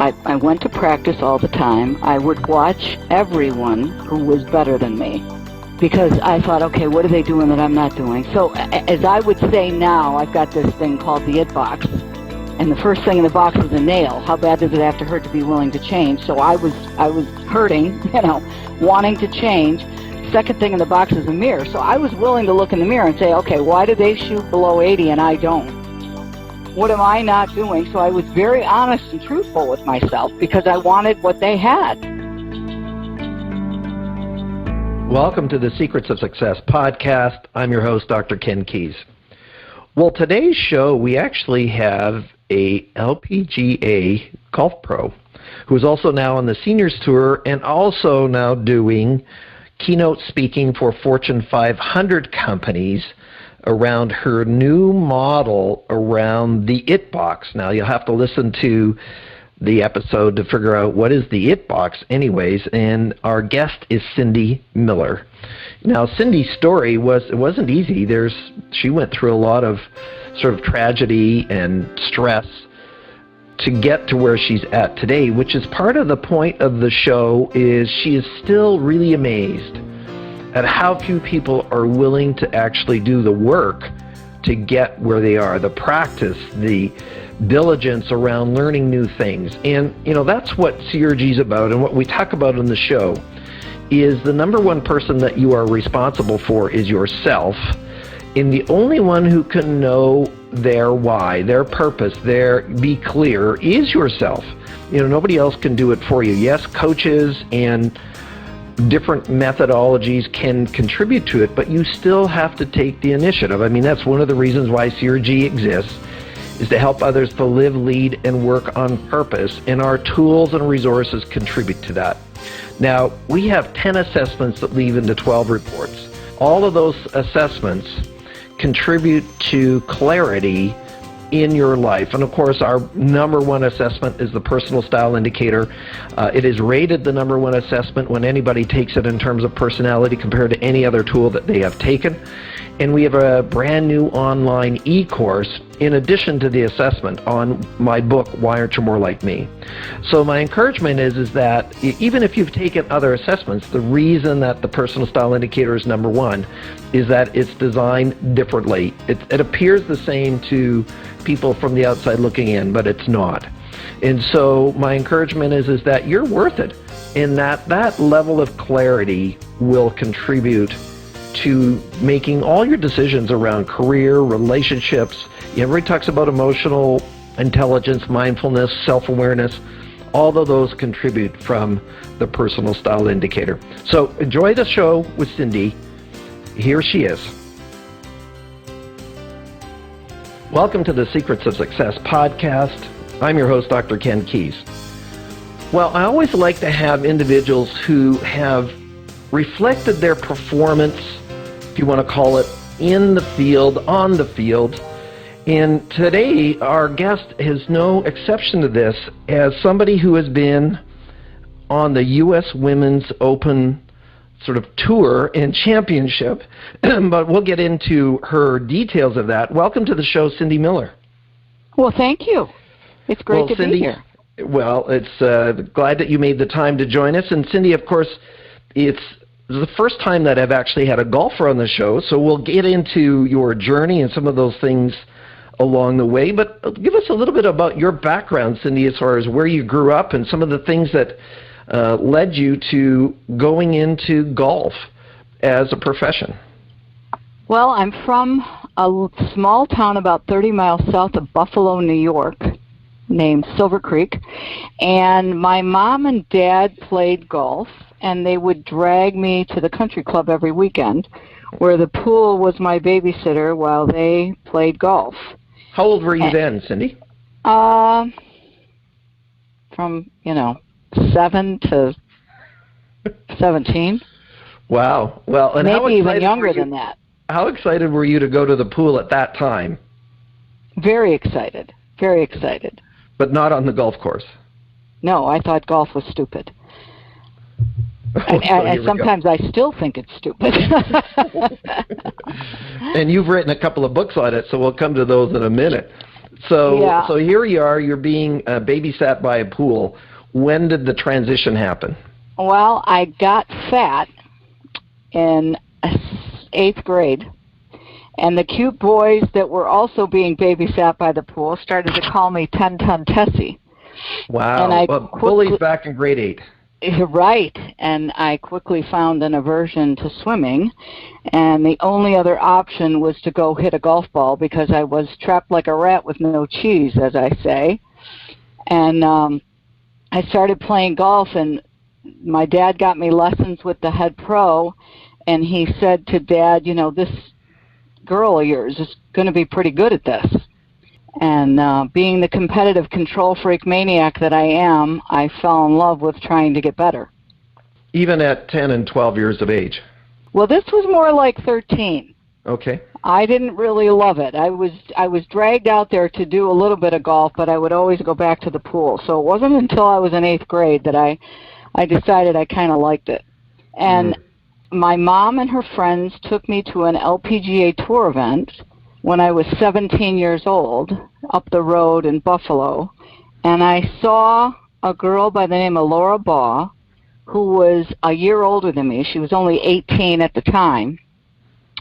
I went to practice all the time. I would watch everyone who was better than me because I thought, okay, what are they doing that I'm not doing? So as I would say now, I've got this thing called the it box. And the first thing in the box is a nail. How bad does it have to hurt to be willing to change? So I was hurting, wanting to change. Second thing in the box is a mirror. So I was willing to look in the mirror and say, okay, why do they shoot below 80 and I don't? What am I not doing? So I was very honest and truthful with myself because I wanted what they had. Welcome to the Secrets of Success podcast. I'm your host, Dr. Ken Keis. Well, today's show, we actually have a LPGA golf pro who is also now on the Seniors Tour and also now doing keynote speaking for Fortune 500 companies around her new model around the it box. Now, you'll have to listen to the episode to figure out what is the it box anyways, and our guest is Cindy Miller. Now, Cindy's story wasn't easy. She went through a lot of sort of tragedy and stress to get to where she's at today, which is part of the point of the show. Is she is still really amazed at how few people are willing to actually do the work to get where they are, the practice, the diligence around learning new things. And, that's what CRG is about, and what we talk about in the show is the number one person that you are responsible for is yourself, and the only one who can know their why, their purpose, be clear is yourself. Nobody else can do it for you. Yes, coaches and different methodologies can contribute to it, but you still have to take the initiative. I mean, that's one of the reasons why CRG exists, is to help others to live, lead, and work on purpose, and our tools and resources contribute to that. Now, we have 10 assessments that lead into 12 reports. All of those assessments contribute to clarity in your life. And of course, our number one assessment is the personal style indicator. It is rated the number one assessment when anybody takes it in terms of personality compared to any other tool that they have taken. And we have a brand new online e-course in addition to the assessment on my book, Why Aren't You More Like Me? So my encouragement is that even if you've taken other assessments, the reason that the personal style indicator is number one is that it's designed differently. It appears the same to people from the outside looking in, but it's not. And so my encouragement is that you're worth it, and that level of clarity will contribute to making all your decisions around career, relationships. Everybody talks about emotional intelligence, mindfulness, self-awareness. All of those contribute from the personal style indicator. So enjoy the show with Cindy. Here she is. Welcome to the Secrets of Success podcast. I'm your host, Dr. Ken Keis. Well, I always like to have individuals who have reflected their performance, if you want to call it, in the field, on the field. And today, our guest is no exception to this, as somebody who has been on the U.S. Women's Open sort of tour and championship, but we'll get into her details of that. Welcome to the show, Cindy Miller. Well, thank you. It's great to Cindy, be here. Well, it's glad that you made the time to join us. And Cindy, of course, it's the first time that I've actually had a golfer on the show, so we'll get into your journey and some of those things along the way. But give us a little bit about your background, Cindy, as far as where you grew up and some of the things that led you to going into golf as a profession. Well, I'm from a small town about 30 miles south of Buffalo, New York, named Silver Creek, and my mom and dad played golf, and they would drag me to the country club every weekend, where the pool was my babysitter while they played golf. How old were you then, Cindy? From, 7 to 17. Wow. Well, and maybe even younger than that. How excited were you to go to the pool at that time? Very excited. Very excited. But not on the golf course? No, I thought golf was stupid. And sometimes I still think it's stupid. And you've written a couple of books on it, so we'll come to those in a minute. So here you are. You're being babysat by a pool. When did the transition happen? Well, I got fat in 8th grade, and the cute boys that were also being babysat by the pool started to call me 10-ton Tessie. Wow. And bullies back in grade 8. Right, and I quickly found an aversion to swimming, and the only other option was to go hit a golf ball because I was trapped like a rat with no cheese, as I say. And I started playing golf, and my dad got me lessons with the head pro, and he said to Dad, you know, this girl of yours is going to be pretty good at this. And being the competitive control freak maniac that I am, I fell in love with trying to get better. Even at 10 and 12 years of age? Well, this was more like 13. Okay. I didn't really love it. I was dragged out there to do a little bit of golf, but I would always go back to the pool. So it wasn't until I was in 8th grade that I decided I kind of liked it. And my mom and her friends took me to an LPGA Tour event when I was 17 years old up the road in Buffalo. And I saw a girl by the name of Laura Baugh, who was a year older than me. She was only 18 at the time.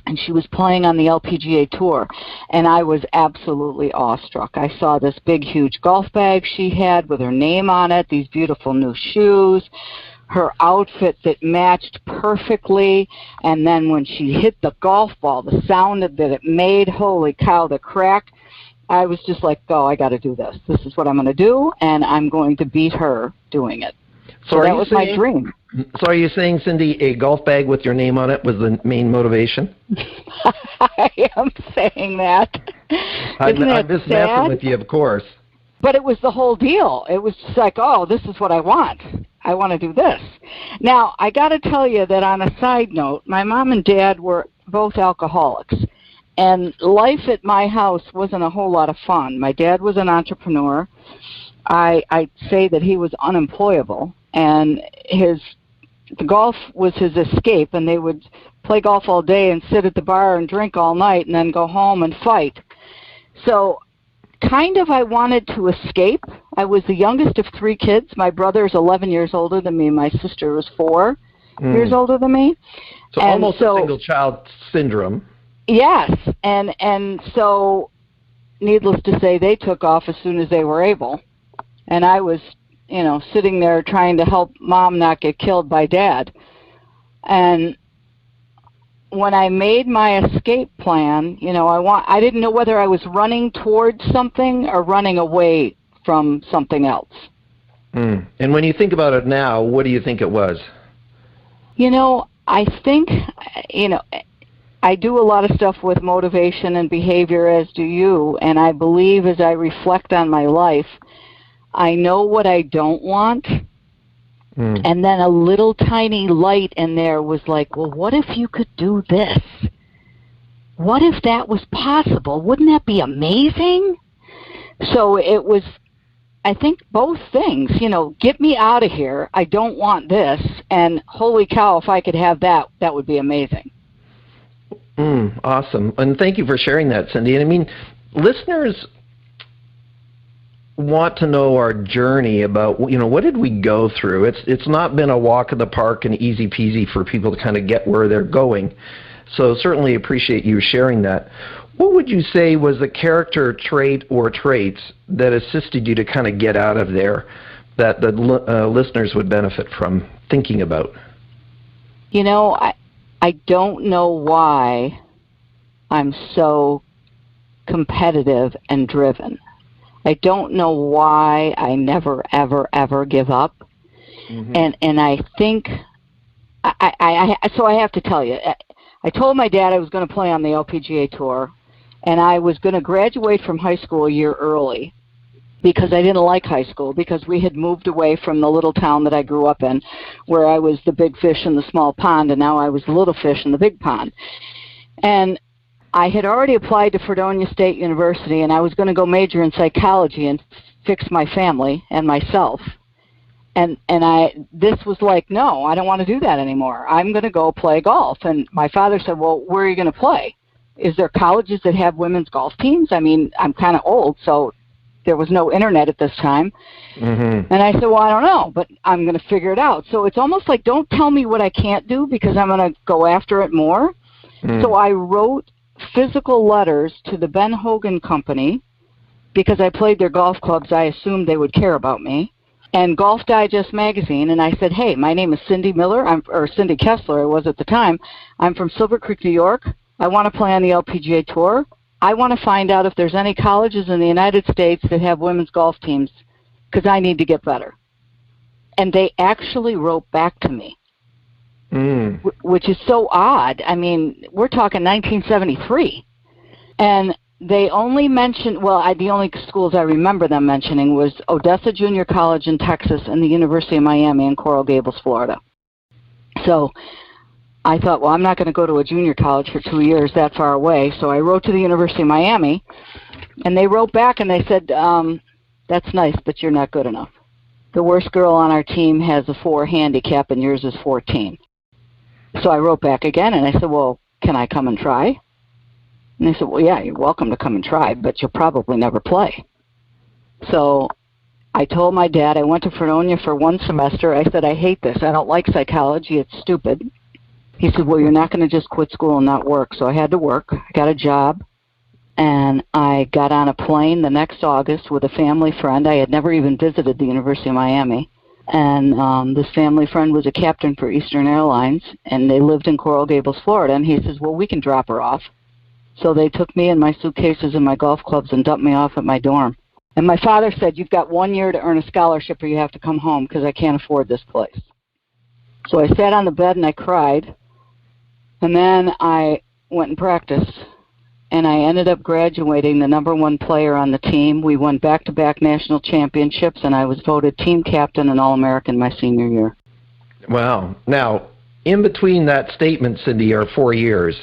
And she was playing on the LPGA Tour, and I was absolutely awestruck. I saw this big, huge golf bag she had with her name on it, these beautiful new shoes, her outfit that matched perfectly, and then when she hit the golf ball, the sound that it made, holy cow, the crack, I was just like, oh, I got to do this. This is what I'm going to do, and I'm going to beat her doing it. So that was my dream. So are you saying, Cindy, a golf bag with your name on it was the main motivation? I am saying that. I'm just messing with you, of course. But it was the whole deal. It was just like, oh, this is what I want. I want to do this. Now, I got to tell you that on a side note, my mom and dad were both alcoholics. And life at my house wasn't a whole lot of fun. My dad was an entrepreneur. I'd say that he was unemployable. And the golf was his escape, and they would play golf all day and sit at the bar and drink all night and then go home and fight. So kind of I wanted to escape. I was the youngest of 3 kids. My brother is 11 years older than me. My sister was 4 years older than me. So almost a single child syndrome. Yes, and so needless to say, they took off as soon as they were able. And I was sitting there trying to help Mom not get killed by Dad. And when I made my escape plan, I didn't know whether I was running towards something or running away from something else. And when you think about it now, what do you think it was? I think, I do a lot of stuff with motivation and behavior, as do you, and I believe as I reflect on my life, I know what I don't want, and then a little tiny light in there was like, well, what if you could do this? What if that was possible? Wouldn't that be amazing? So it was, I think, both things, get me out of here, I don't want this, and holy cow, if I could have that, that would be amazing. Awesome. And thank you for sharing that, Cindy. And I mean, listeners want to know our journey about, what did we go through? It's not been a walk in the park and easy peasy for people to kind of get where they're going. So certainly appreciate you sharing that. What would you say was the character trait or traits that assisted you to kind of get out of there that the listeners would benefit from thinking about? I don't know why I'm so competitive and driven. I don't know why I never, ever, ever give up. And I think, so I have to tell you, I told my dad I was going to play on the LPGA Tour, and I was going to graduate from high school a year early because I didn't like high school, because we had moved away from the little town that I grew up in, where I was the big fish in the small pond, and now I was the little fish in the big pond. And I had already applied to Fredonia State University, and I was going to go major in psychology and fix my family and myself. And this was like, no, I don't want to do that anymore. I'm going to go play golf. And my father said, well, where are you going to play? is there colleges that have women's golf teams? I mean, I'm kind of old, so there was no internet at this time. Mm-hmm. And I said, well, I don't know, but I'm going to figure it out. So it's almost like, don't tell me what I can't do because I'm going to go after it more. Mm. So I wrote physical letters to the Ben Hogan Company because I played their golf clubs. I assumed they would care about me. And Golf Digest magazine, and I said, hey, my name is Cindy Miller, or Cindy Kessler, I was at the time. I'm from Silver Creek, New York. I want to play on the LPGA Tour. I want to find out if there's any colleges in the United States that have women's golf teams because I need to get better. And they actually wrote back to me, which is so odd. I mean, we're talking 1973. And they only mentioned, the only schools I remember them mentioning was Odessa Junior College in Texas and the University of Miami in Coral Gables, Florida. So I thought, well, I'm not going to go to a junior college for 2 years that far away. So I wrote to the University of Miami, and they wrote back and they said, that's nice, but you're not good enough. The worst girl on our team has a 4 handicap, and yours is 14. So I wrote back again, and I said, well, can I come and try? And they said, well, yeah, you're welcome to come and try, but you'll probably never play. So I told my dad, I went to Fredonia for 1 semester. I said, I hate this. I don't like psychology. It's stupid. He said, well, you're not going to just quit school and not work. So I had to work. I got a job, and I got on a plane the next August with a family friend. I had never even visited the University of Miami. And this family friend was a captain for Eastern Airlines, and they lived in Coral Gables, Florida. And he says, well, we can drop her off. So they took me and my suitcases and my golf clubs and dumped me off at my dorm. And my father said, you've got 1 year to earn a scholarship or you have to come home because I can't afford this place. So I sat on the bed and I cried. And then I went and practiced. And I ended up graduating the #1 player on the team. We won back-to-back national championships, and I was voted team captain and All-American my senior year. Wow. Now, in between that statement, Cindy, are 4 years.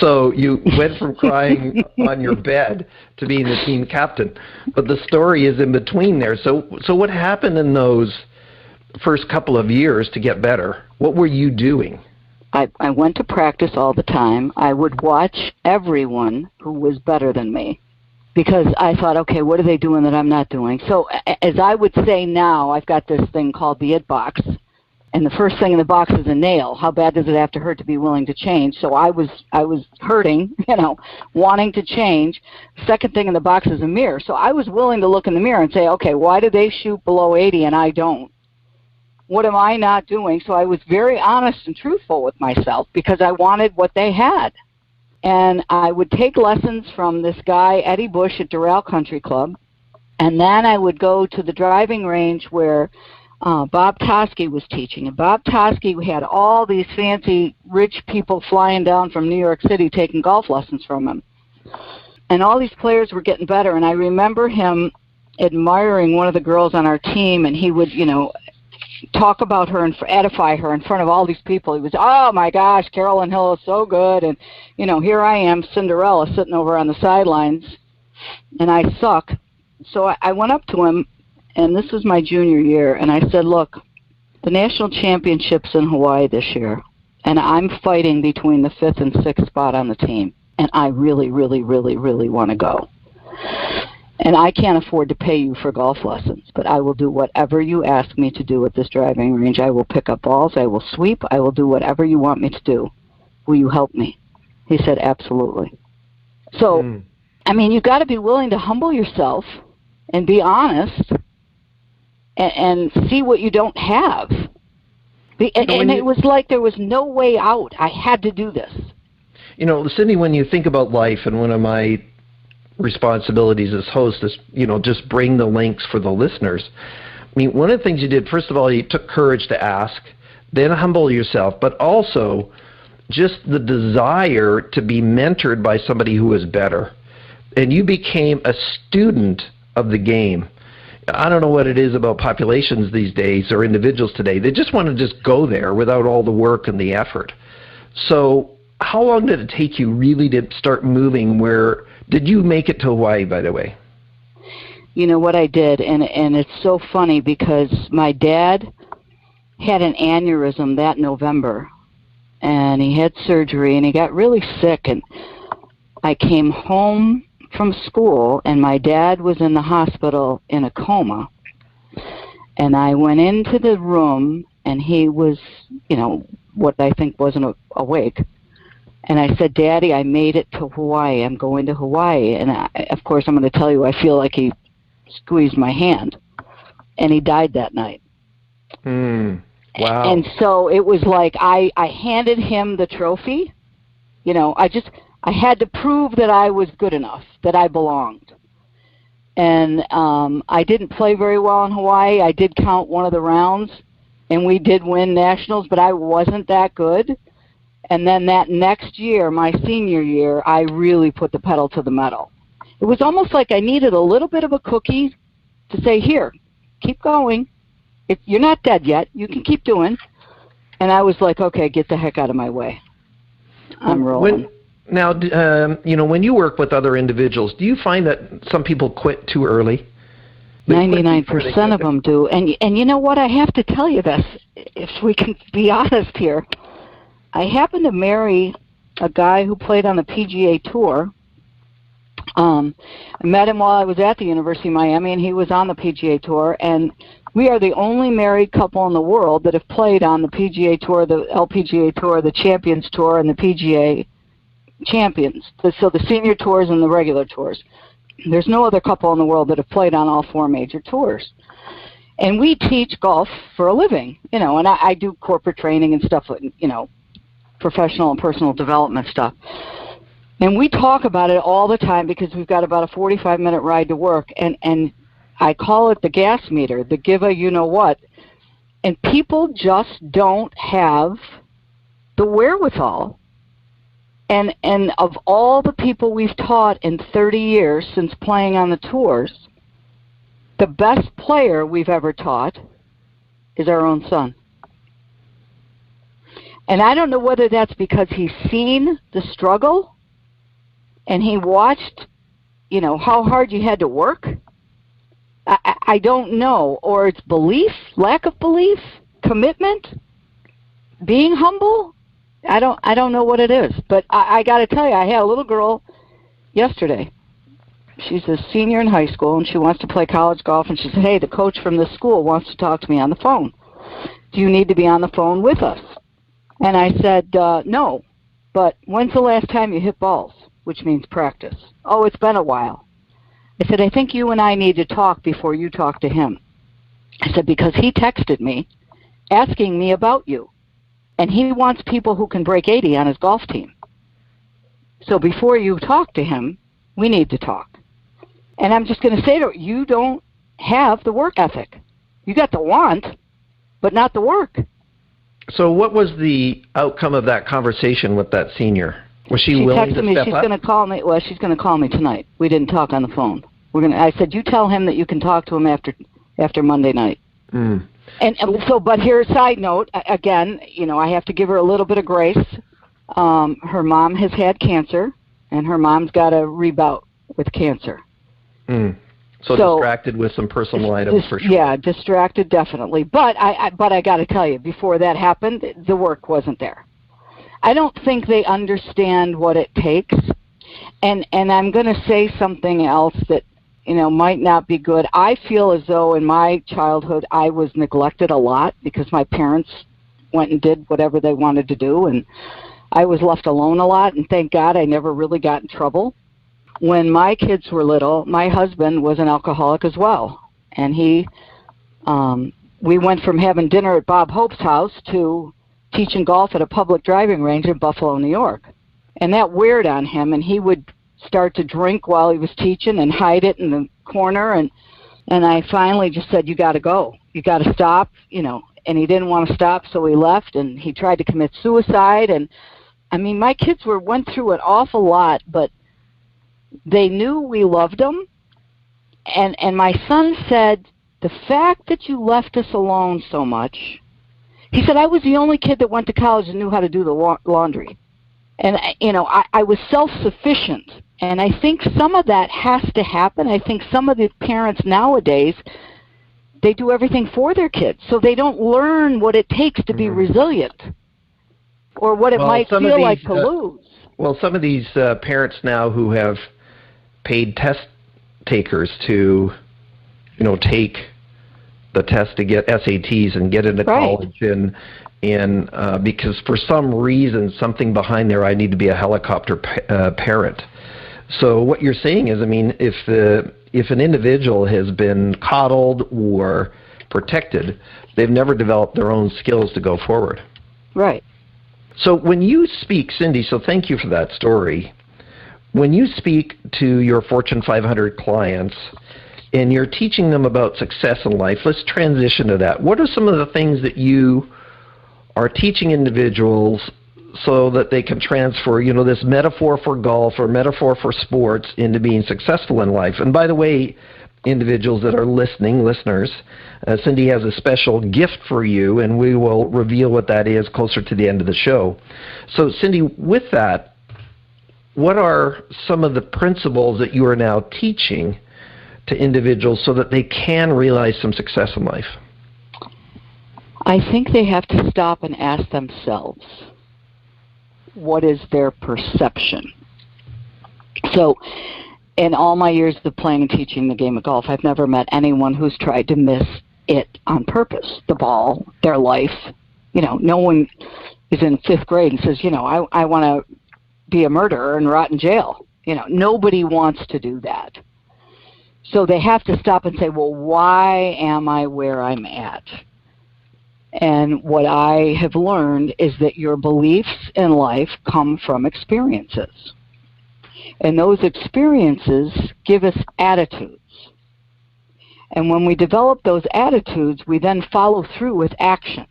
So you went from crying on your bed to being the team captain. But the story is in between there. So what happened in those first couple of years to get better? What were you doing? I went to practice all the time. I would watch everyone who was better than me because I thought, okay, what are they doing that I'm not doing? So as I would say now, I've got this thing called the it box. And the first thing in the box is a nail. How bad does it have to hurt to be willing to change? So I was hurting, wanting to change. Second thing in the box is a mirror. So I was willing to look in the mirror and say, okay, why do they shoot below 80 and I don't? What am I not doing? So I was very honest and truthful with myself because I wanted what they had. And I would take lessons from this guy, Eddie Bush, at Doral Country Club. And then I would go to the driving range where Bob Toski was teaching. And Bob Toski had all these fancy rich people flying down from New York City taking golf lessons from him. And all these players were getting better. And I remember him admiring one of the girls on our team, and he would, talk about her and edify her in front of all these people. He was, oh my gosh, Carolyn Hill is so good. And, here I am, Cinderella, sitting over on the sidelines, and I suck. So I went up to him, and this was my junior year, and I said, look, the national championship's in Hawaii this year, and I'm fighting between the 5th and 6th spot on the team, and I really, really, really, really want to go. And I can't afford to pay you for golf lessons, but I will do whatever you ask me to do at this driving range. I will pick up balls. I will sweep. I will do whatever you want me to do. Will you help me? He said, absolutely. So, you've got to be willing to humble yourself and be honest and see what you don't have. And it was like there was no way out. I had to do this. Cindy, when you think about life, and one of my responsibilities as host is, just bring the links for the listeners. One of the things you did, first of all, you took courage to ask, then humble yourself, but also just the desire to be mentored by somebody who is better. And you became a student of the game. I don't know what it is about populations these days or individuals today. They just want to just go there without all the work and the effort. So how long did it take you really to start moving? Where did you make it to Hawaii, by the way? You know what I did, and it's so funny because my dad had an aneurysm that November, and he had surgery, and he got really sick, and I came home from school, and my dad was in the hospital in a coma, and I went into the room, and he was, what I think wasn't awake. And I said, Daddy, I made it to Hawaii. I'm going to Hawaii. And of course, I'm going to tell you, I feel like he squeezed my hand. And he died that night. Wow. And so it was like I handed him the trophy. I had to prove that I was good enough, that I belonged. And I didn't play very well in Hawaii. I did count one of the rounds, and we did win nationals, but I wasn't that good. And then that next year, my senior year, I really put the pedal to the metal. It was almost like I needed a little bit of a cookie to say, here, keep going. If you're not dead yet, you can keep doing. And I was like, okay, get the heck out of my way. I'm rolling. When you work with other individuals, do you find that some people quit too early? 99% of them do. And you know what? I have to tell you this, if we can be honest here. I happened to marry a guy who played on the PGA Tour. I met him while I was at the University of Miami, and he was on the PGA Tour. And we are the only married couple in the world that have played on the PGA Tour, the LPGA Tour, the Champions Tour, and the PGA Champions. So the senior tours and the regular tours. There's no other couple in the world that have played on all four major tours. And we teach golf for a living, and I do corporate training and stuff, professional and personal development stuff. And we talk about it all the time because we've got about a 45-minute ride to work, and I call it the gas meter, the give a you-know-what. And people just don't have the wherewithal. And of all the people we've taught in 30 years since playing on the tours, the best player we've ever taught is our own son. And I don't know whether that's because he's seen the struggle and he watched, how hard you had to work. I don't know. Or it's belief, lack of belief, commitment, being humble. I don't know what it is. But I got to tell you, I had a little girl yesterday. She's a senior in high school, and she wants to play college golf. And she said, hey, the coach from this school wants to talk to me on the phone. Do you need to be on the phone with us? And I said, no, but when's the last time you hit balls, which means practice? Oh, it's been a while. I said, I think you and I need to talk before you talk to him. I said, because he texted me asking me about you, and he wants people who can break 80 on his golf team. So before you talk to him, we need to talk. And I'm just going to say to her, you don't have the work ethic. You got the want, but not the work. So what was the outcome of that conversation with that senior? Was she willing to step up? She texted me. She's going to call me. Well, she's going to call me tonight. We didn't talk on the phone. I said, you tell him that you can talk to him after Monday night. And so, but here's a side note. Again, I have to give her a little bit of grace. Her mom has had cancer, and her mom's got a rebout with cancer. So distracted with some personal items for sure. Yeah, distracted definitely. But I got to tell you, before that happened, the work wasn't there. I don't think they understand what it takes. And I'm going to say something else that might not be good. I feel as though in my childhood I was neglected a lot because my parents went and did whatever they wanted to do, and I was left alone a lot. And thank God I never really got in trouble. When my kids were little, my husband was an alcoholic as well. And we went from having dinner at Bob Hope's house to teaching golf at a public driving range in Buffalo, New York. And that weared on him, and he would start to drink while he was teaching and hide it in the corner. And I finally just said, you got to go. You got to stop, And he didn't want to stop, so he left, and he tried to commit suicide. And, my kids went through an awful lot, but they knew we loved them, and my son said, the fact that you left us alone so much, he said, I was the only kid that went to college and knew how to do the laundry. And, I was self-sufficient, and I think some of that has to happen. I think some of the parents nowadays, they do everything for their kids, so they don't learn what it takes to be resilient. or what it might feel like to lose. Well, some of these parents now who have paid test takers to, take the test to get SATs and get into college, and because for some reason, something behind there, I need to be a helicopter parent. So what you're saying is, I mean, if an individual has been coddled or protected, they've never developed their own skills to go forward. Right. So when you speak, Cindy, so thank you for that story. When you speak to your Fortune 500 clients and you're teaching them about success in life, let's transition to that. What are some of the things that you are teaching individuals so that they can transfer, this metaphor for golf or metaphor for sports into being successful in life? And by the way, individuals that are listeners, Cindy has a special gift for you, and we will reveal what that is closer to the end of the show. So, Cindy, with that, what are some of the principles that you are now teaching to individuals so that they can realize some success in life? I think they have to stop and ask themselves, what is their perception? So, in all my years of playing and teaching the game of golf, I've never met anyone who's tried to miss it on purpose, the ball, their life. No one is in 5th grade and says, I want to be a murderer and rot in jail. Nobody wants to do that. So they have to stop and say, well, why am I where I'm at? And what I have learned is that your beliefs in life come from experiences. And those experiences give us attitudes. And when we develop those attitudes, we then follow through with actions.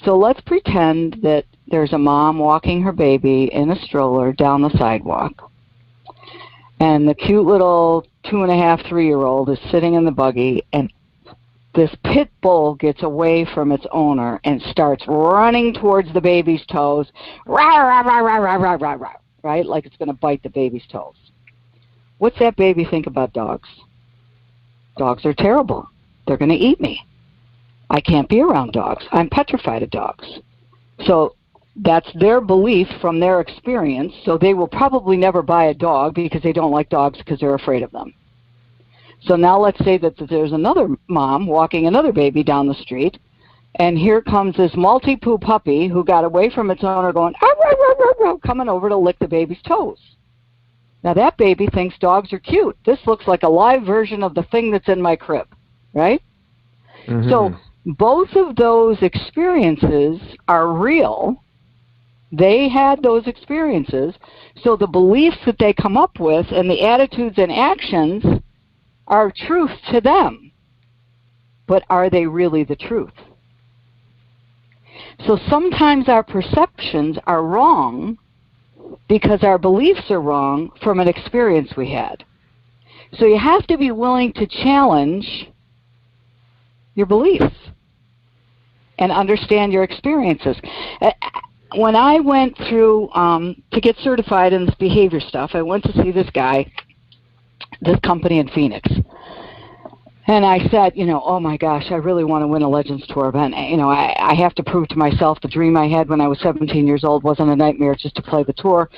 So let's pretend that there's a mom walking her baby in a stroller down the sidewalk. And the cute little 2.5, 3-year-old is sitting in the buggy, and this pit bull gets away from its owner and starts running towards the baby's toes. Rah, rah, rah, rah, rah, rah, rah, rah. Right? Like it's going to bite the baby's toes. What's that baby think about dogs? Dogs are terrible. They're going to eat me. I can't be around dogs. I'm petrified of dogs. So that's their belief from their experience. So they will probably never buy a dog because they don't like dogs because they're afraid of them. So now let's say that there's another mom walking another baby down the street, and here comes this multi-poo puppy who got away from its owner going, ah, rah, rah, rah, rah, coming over to lick the baby's toes. Now that baby thinks dogs are cute. This looks like a live version of the thing that's in my crib, right? Mm-hmm. So both of those experiences are real. They had those experiences. So the beliefs that they come up with and the attitudes and actions are truth to them. But are they really the truth? So sometimes our perceptions are wrong because our beliefs are wrong from an experience we had. So you have to be willing to challenge your beliefs and understand your experiences. When I went through to get certified in this behavior stuff, I went to see this guy, this company in Phoenix. And I said, oh my gosh, I really want to win a Legends Tour event. I have to prove to myself the dream I had when I was 17 years old wasn't a nightmare just to play the tour,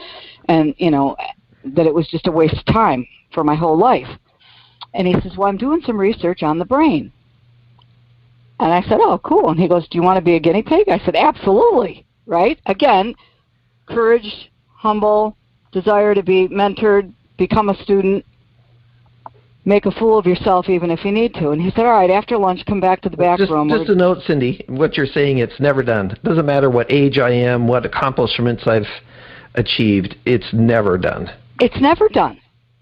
and, that it was just a waste of time for my whole life. And he says, well, I'm doing some research on the brain. And I said, oh, cool. And he goes, do you want to be a guinea pig? I said, absolutely, right? Again, courage, humble, desire to be mentored, become a student, make a fool of yourself even if you need to. And he said, all right, after lunch, come back to the back room. Just a note, Cindy, what you're saying, it's never done. It doesn't matter what age I am, what accomplishments I've achieved, it's never done. It's never done.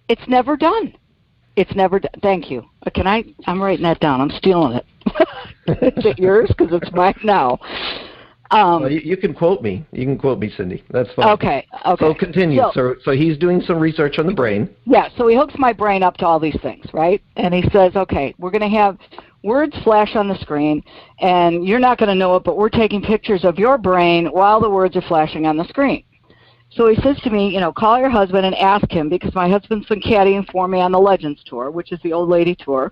It's never done. It's never done. Thank you. I'm writing that down. I'm stealing it. Is it yours? Because it's mine now. Well, you can quote me. You can quote me, Cindy. That's fine. Okay. So continue. So he's doing some research on the brain. Yeah, so he hooks my brain up to all these things, right? And he says, okay, we're going to have words flash on the screen, and you're not going to know it, but we're taking pictures of your brain while the words are flashing on the screen. So he says to me, call your husband and ask him, because my husband's been caddying for me on the Legends Tour, which is the old lady tour,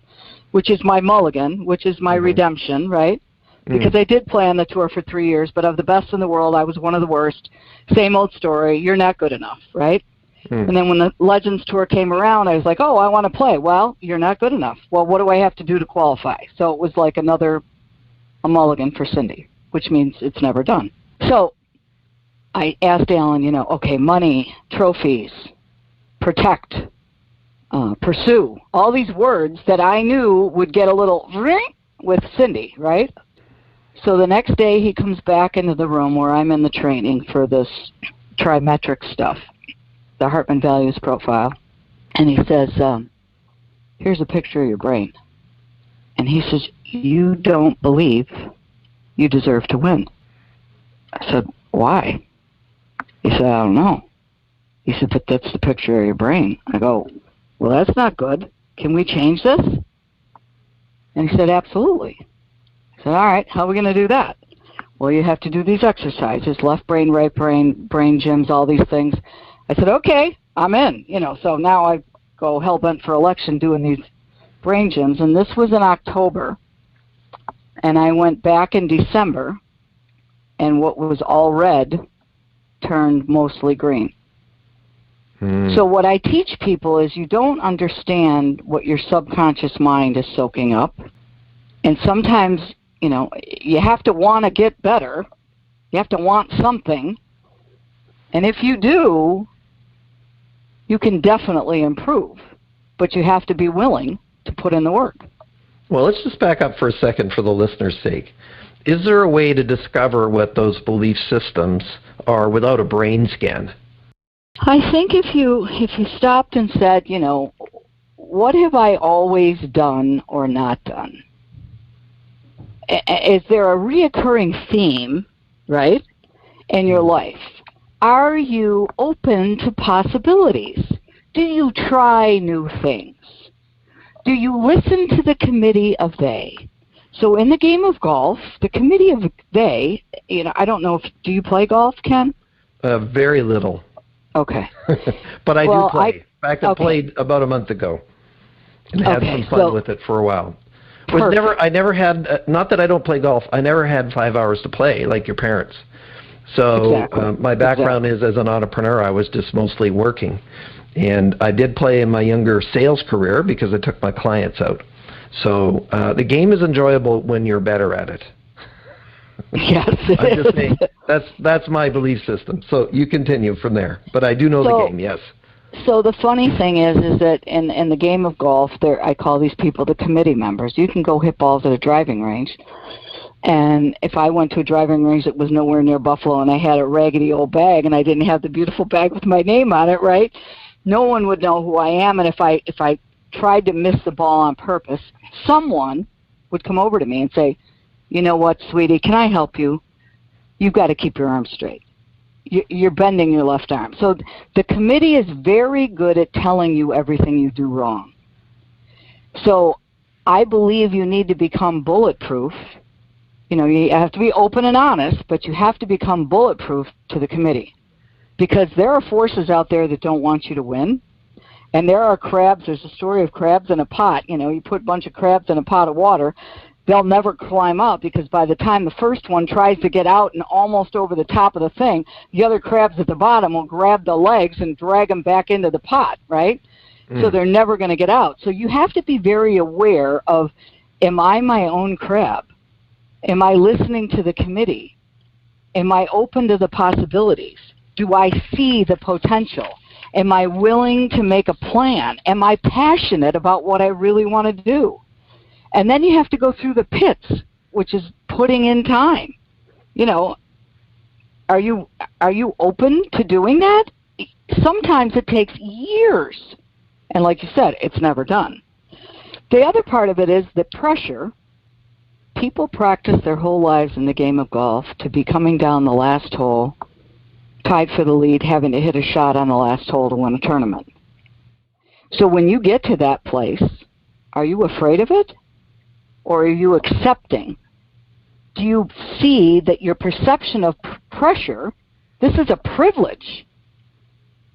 which is my mulligan, which is my redemption, right? because I did play on the tour for 3 years, but of the best in the world, I was one of the worst. Same old story. You're not good enough, right? And then when the Legends Tour came around, I was like, oh, I want to play. Well, you're not good enough. Well, what do I have to do to qualify? So it was like a mulligan for Cindy, which means it's never done. So I asked Alan, okay, money, trophies, protect, pursue, all these words that I knew would get a little ring with Cindy, right? So the next day he comes back into the room where I'm in the training for this trimetric stuff, the Hartman Values Profile, and he says, here's a picture of your brain. And he says, you don't believe you deserve to win. I said, why? He said, I don't know. He said, but that's the picture of your brain. I go, well, that's not good. Can we change this? And he said, absolutely. I said, all right, how are we going to do that? Well, you have to do these exercises, left brain, right brain, brain gyms, all these things. I said, okay, I'm in. So now I go hell-bent for election doing these brain gyms. And this was in October. And I went back in December, and what was all red turned mostly green. So what I teach people is you don't understand what your subconscious mind is soaking up. And sometimes, you have to want to get better. You have to want something. And if you do, you can definitely improve. But you have to be willing to put in the work. Well, let's just back up for a second for the listener's sake. Is there a way to discover what those belief systems are without a brain scan? I think if you stopped and said, what have I always done or not done? Is there a reoccurring theme, right, in your life? Are you open to possibilities? Do you try new things? Do you listen to the committee of they? So in the game of golf, the committee of they, I don't know do you play golf, Ken? Very little. Okay. But I do play. In fact, I played about a month ago and had some fun with it for a while. I never had, not that I don't play golf, I never had 5 hours to play like your parents. So my background is as an entrepreneur, I was just mostly working. And I did play in my younger sales career because I took my clients out. So the game is enjoyable when you're better at it. Yes, I'm just saying, that's my belief system. So you continue from there. But I do know the game, yes. So the funny thing is that in the game of golf, I call these people the committee members. You can go hit balls at a driving range. And if I went to a driving range that was nowhere near Buffalo and I had a raggedy old bag and I didn't have the beautiful bag with my name on it, right, no one would know who I am. And if I tried to miss the ball on purpose, someone would come over to me and say, you know what, sweetie, can I help you? You've got to keep your arm straight. You're bending your left arm. So the committee is very good at telling you everything you do wrong. So I believe you need to become bulletproof. You have to be open and honest, but you have to become bulletproof to the committee. Because there are forces out there that don't want you to win. And there are crabs. There's a story of crabs in a pot. You put a bunch of crabs in a pot of water. They'll never climb up because by the time the first one tries to get out and almost over the top of the thing, the other crabs at the bottom will grab the legs and drag them back into the pot, right? So they're never going to get out. So you have to be very aware of, am I my own crab? Am I listening to the committee? Am I open to the possibilities? Do I see the potential? Am I willing to make a plan? Am I passionate about what I really want to do? And then you have to go through the pits, which is putting in time. Are you open to doing that? Sometimes it takes years. And like you said, it's never done. The other part of it is the pressure. People practice their whole lives in the game of golf to be coming down the last hole, tied for the lead, having to hit a shot on the last hole to win a tournament. So when you get to that place, are you afraid of it? Or are you accepting? Do you see that your perception of pressure, this is a privilege.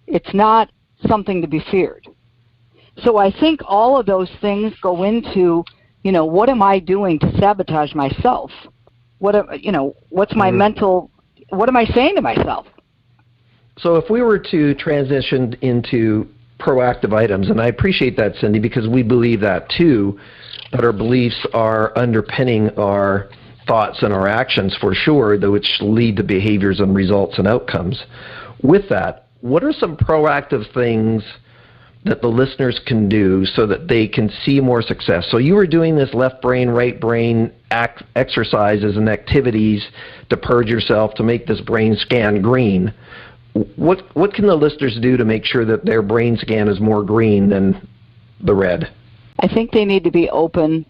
It's not something to be feared. So I think all of those things go into, what am I doing to sabotage myself? What's my mental, what am I saying to myself? So if we were to transition into proactive items, and I appreciate that, Cindy, because we believe that too, that our beliefs are underpinning our thoughts and our actions for sure, which lead to behaviors and results and outcomes. With that, what are some proactive things that the listeners can do so that they can see more success? So you were doing this left brain, right brain exercises and activities to purge yourself, to make this brain scan green. What can the listeners do to make sure that their brain scan is more green than the red? I think they need to be open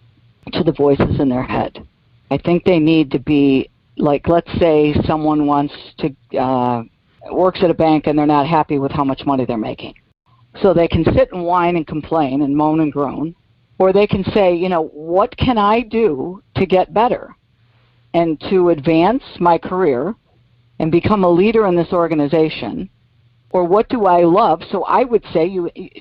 to the voices in their head. I think they need to be, like, let's say someone wants to, works at a bank and they're not happy with how much money they're making. So they can sit and whine and complain and moan and groan, or they can say, what can I do to get better and to advance my career and become a leader in this organization? Or what do I love? So I would say,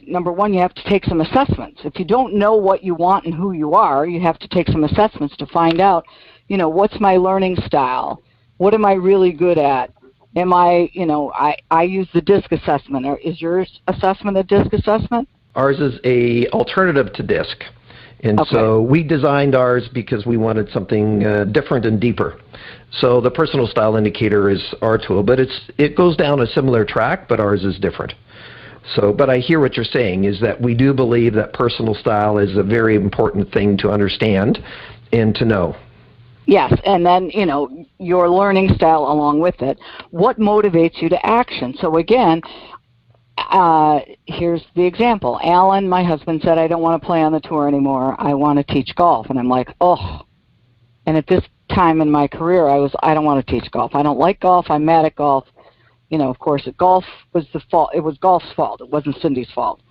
number one, you have to take some assessments. If you don't know what you want and who you are, you have to take some assessments to find out, what's my learning style? What am I really good at? Am I use the DISC assessment. Or is your assessment a DISC assessment? Ours is a alternative to DISC. And Okay. So we designed ours because we wanted something different and deeper. So the personal style indicator is our tool, but it goes down a similar track, but ours is different. So, but I hear what you're saying is that we do believe that personal style is a very important thing to understand and to know. Yes, and then, your learning style along with it. What motivates you to action? So again, here's the example. Alan, my husband, said, I don't want to play on the tour anymore. I want to teach golf. And I'm like, oh. And at this time in my career, I don't want to teach golf. I don't like golf. I'm mad at golf. Of course, golf was the fault. It was golf's fault. It wasn't Cindy's fault.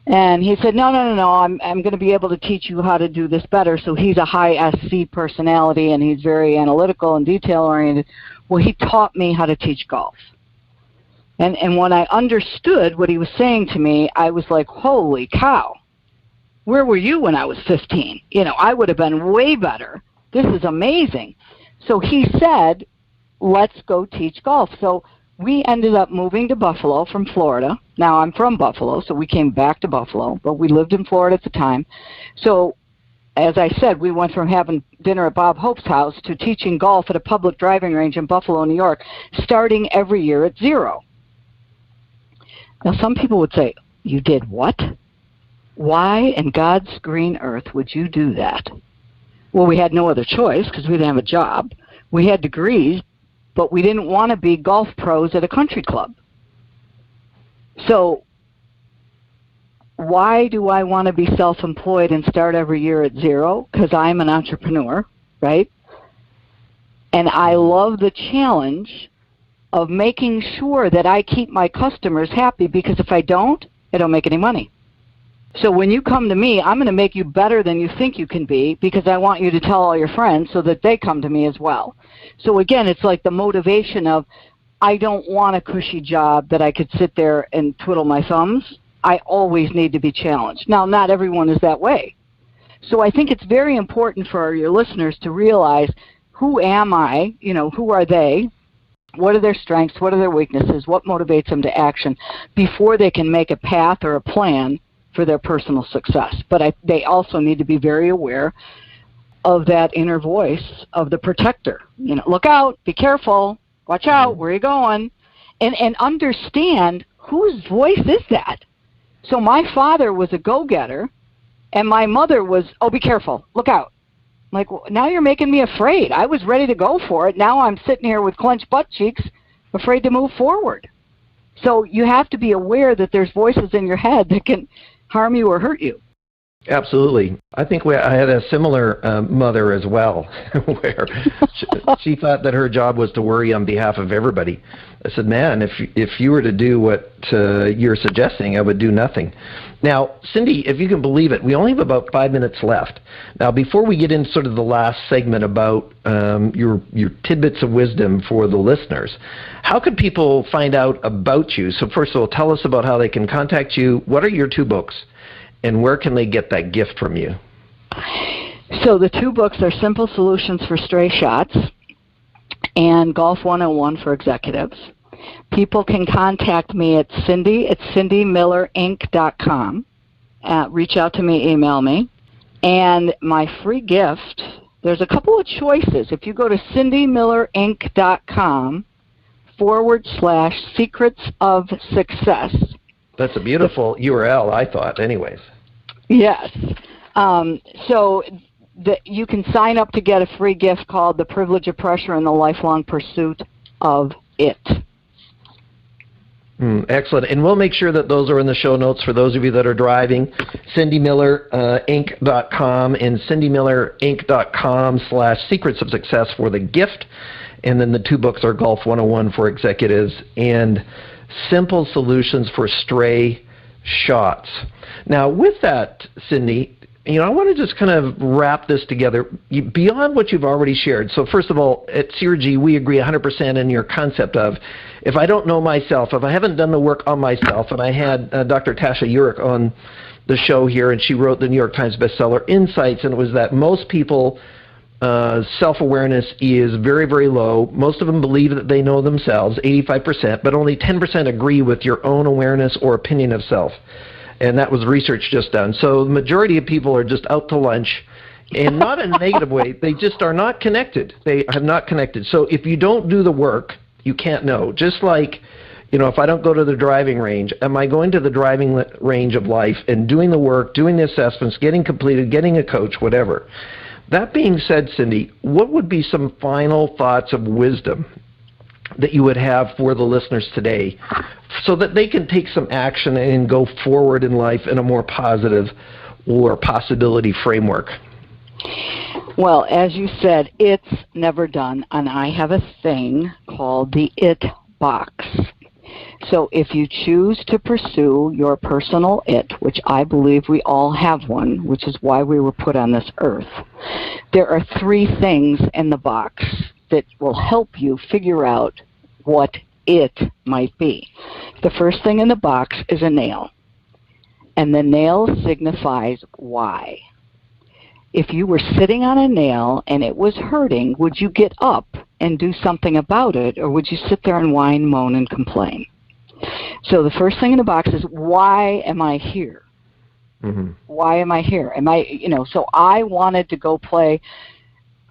And he said, no, I'm going to be able to teach you how to do this better. So he's a high SC personality, and he's very analytical and detail-oriented. Well, he taught me how to teach golf. And when I understood what he was saying to me, I was like, holy cow, where were you when I was 15? I would have been way better. This is amazing. So he said, let's go teach golf. So we ended up moving to Buffalo from Florida. Now, I'm from Buffalo, so we came back to Buffalo, but we lived in Florida at the time. So, as I said, we went from having dinner at Bob Hope's house to teaching golf at a public driving range in Buffalo, New York, starting every year at zero. Now, some people would say, you did what? Why in God's green earth would you do that? Well, we had no other choice because we didn't have a job. We had degrees, but we didn't want to be golf pros at a country club. So why do I want to be self-employed and start every year at zero? Because I'm an entrepreneur, right? And I love the challenge of making sure that I keep my customers happy, because if I don't, I don't make any money. So when you come to me, I'm going to make you better than you think you can be, because I want you to tell all your friends so that they come to me as well. So again, it's like the motivation of, I don't want a cushy job that I could sit there and twiddle my thumbs. I always need to be challenged. Now, not everyone is that way. So I think it's very important for your listeners to realize, who am I? Who are they? What are their strengths? What are their weaknesses? What motivates them to action before they can make a path or a plan for their personal success. But they also need to be very aware of that inner voice of the protector. Look out, be careful, watch out, where are you going? And understand, whose voice is that? So my father was a go-getter, and my mother was, oh, be careful, look out. I'm like, well, now you're making me afraid. I was ready to go for it. Now I'm sitting here with clenched butt cheeks, afraid to move forward. So you have to be aware that there's voices in your head that can harm you or hurt you. Absolutely. I think I had a similar mother as well, where she thought that her job was to worry on behalf of everybody. I said, man, if you were to do what you're suggesting, I would do nothing. Now, Cindy, if you can believe it, we only have about 5 minutes left. Now, before we get into sort of the last segment about your tidbits of wisdom for the listeners, how could people find out about you? So first of all, tell us about how they can contact you. What are your 2 books? And where can they get that gift from you? So the two books are Simple Solutions for Stray Shots and Golf 101 for Executives. People can contact me at Cindy at cindymillerinc.com. Reach out to me, email me. And my free gift, there's a couple of choices. If you go to cindymillerinc.com/secrets of success. That's a beautiful URL, I thought, anyways. Yes. You can sign up to get a free gift called The Privilege of Pressure and the Lifelong Pursuit of It. Excellent. And we'll make sure that those are in the show notes for those of you that are driving. cindymillerinc.com and cindymillerinc.com/secrets of success for the gift. And then the two books are Golf 101 for Executives and Simple Solutions for Stray Shots. Now, with that, Cindy, I want to just kind of wrap this together beyond what you've already shared. So first of all, at CRG, we agree 100% in your concept of, if I don't know myself, if I haven't done the work on myself, and I had Dr. Tasha Urich on the show here, and she wrote the New York Times bestseller Insights, and it was that most people, self-awareness is very, very low. Most of them believe that they know themselves, 85%, but only 10% agree with your own awareness or opinion of self. And that was research just done. So the majority of people are just out to lunch, and not in a negative way. They just are not connected. They have not connected. So if you don't do the work, you can't know. Just like, if I don't go to the driving range, am I going to the driving range of life and doing the work, doing the assessments, getting completed, getting a coach, whatever? That being said, Cindy, what would be some final thoughts of wisdom that you would have for the listeners today so that they can take some action and go forward in life in a more positive or possibility framework? Well, as you said, it's never done, and I have a thing called the IT box. So if you choose to pursue your personal IT, which I believe we all have one, which is why we were put on this earth, there are three things in the box that will help you figure out what it might be. The first thing in the box is a nail, and the nail signifies why. If you were sitting on a nail and it was hurting, would you get up and do something about it, or would you sit there and whine, moan, and complain? So the first thing in the box is, why am I here? Mm-hmm. Why am I here? So I wanted to go play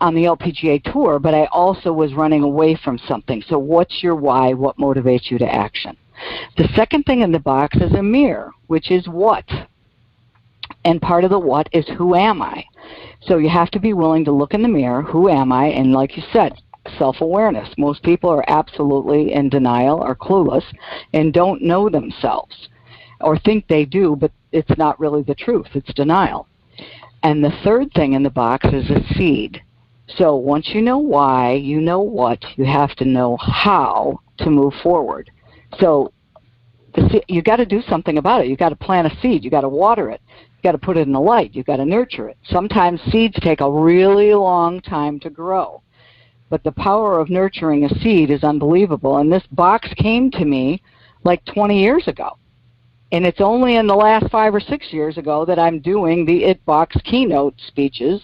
on the LPGA Tour, but I also was running away from something. So what's your why? What motivates you to action? The second thing in the box is a mirror, which is what? And part of the what is, who am I? So you have to be willing to look in the mirror, who am I? And like you said, self-awareness. Most people are absolutely in denial or clueless and don't know themselves, or think they do, but it's not really the truth. It's denial. And the third thing in the box is a seed. So once you know why, you know what, you have to know how to move forward. So you got to do something about it. You got to plant a seed. You got to water it. You got to put it in the light. You got to nurture it. Sometimes seeds take a really long time to grow, but the power of nurturing a seed is unbelievable. And this box came to me like 20 years ago, and it's only in the last 5 or 6 years ago that I'm doing the IT Box keynote speeches,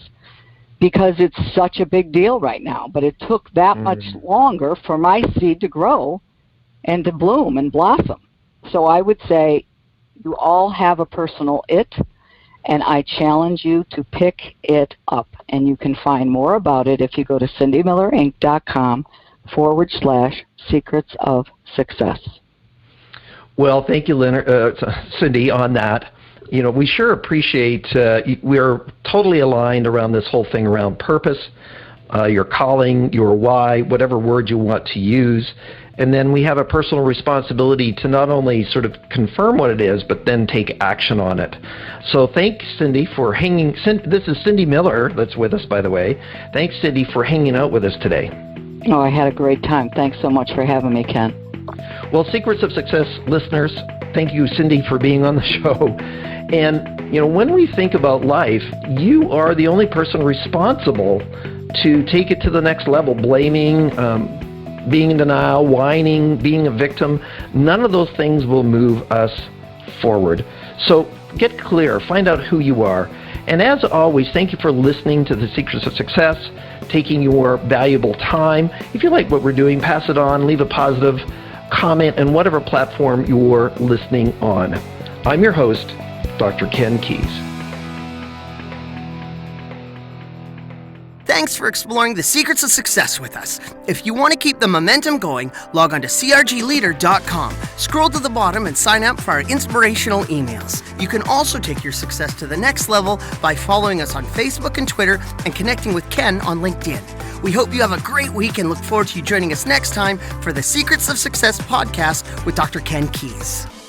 because it's such a big deal right now. But it took that much longer for my seed to grow and to bloom and blossom. So I would say you all have a personal IT, and I challenge you to pick it up. And you can find more about it if you go to cindymillerinc.com/secrets of success. Well, thank you, Cindy, on that. We sure appreciate, we're totally aligned around this whole thing around purpose, your calling, your why, whatever word you want to use. And then we have a personal responsibility to not only sort of confirm what it is, but then take action on it. So thanks, Cindy, for hanging. This is Cindy Miller that's with us, by the way. Thanks, Cindy, for hanging out with us today. Oh, I had a great time. Thanks so much for having me, Ken. Well, Secrets of Success listeners, thank you, Cindy, for being on the show. And, when we think about life, you are the only person responsible to take it to the next level. Blaming, being in denial, whining, being a victim, none of those things will move us forward. So Get clear. Find out who you are. And as always, thank you for listening to The Secrets of Success, taking your valuable time. If you like what we're doing, pass it on, leave a positive comment on whatever platform you're listening on. I'm your host, Dr. Ken Keis. Thanks for exploring the secrets of success with us. If you want to keep the momentum going, log on to crgleader.com. Scroll to the bottom and sign up for our inspirational emails. You can also take your success to the next level by following us on Facebook and Twitter and connecting with Ken on LinkedIn. We hope you have a great week and look forward to you joining us next time for the Secrets of Success podcast with Dr. Ken Keis.